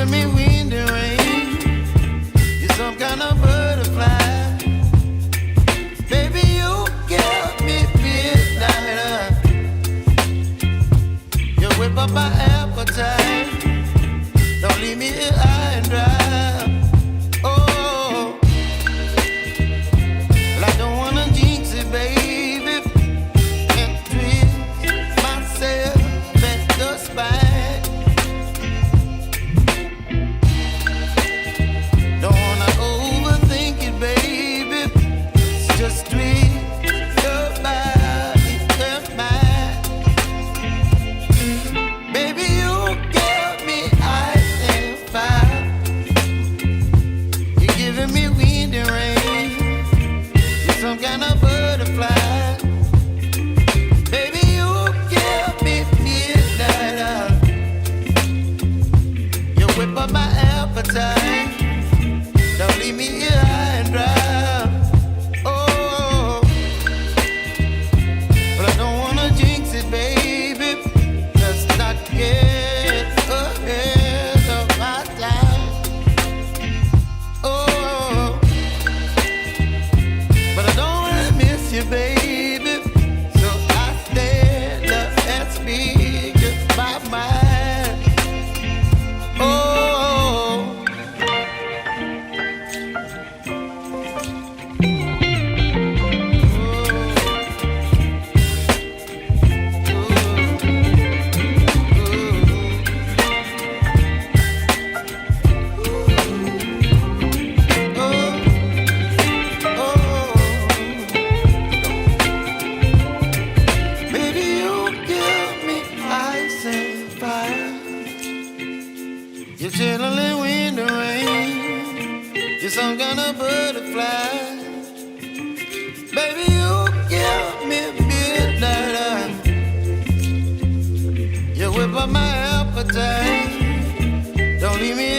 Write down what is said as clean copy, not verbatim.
giving me wind and rain. You're some kind of butterfly. Baby, you give me midnight. You whip up my appetite. Don't leave me here high and dry. Oh, well, I don't wanna jinx it, baby. And twist myself at the spine. Don't wanna overthink it, baby. It's just twist your body and mine. Baby, you give me ice and fire. You're giving me wind and rain. You're some kind of butterfly. Baby, you give me midnight. You whip up my appetite. Don't leave me here high and dry. Oh, but I don't wanna jinx it, baby. Let's not get ahead of my time. Oh, but I don't wanna miss you, baby. So I stand up and speak just my mind. Oh. Baby, you give me ice and fire. You're chilling wind and rain. You're some kind of butterfly. Baby, you give me midnight. You whip up my appetite. Don't leave me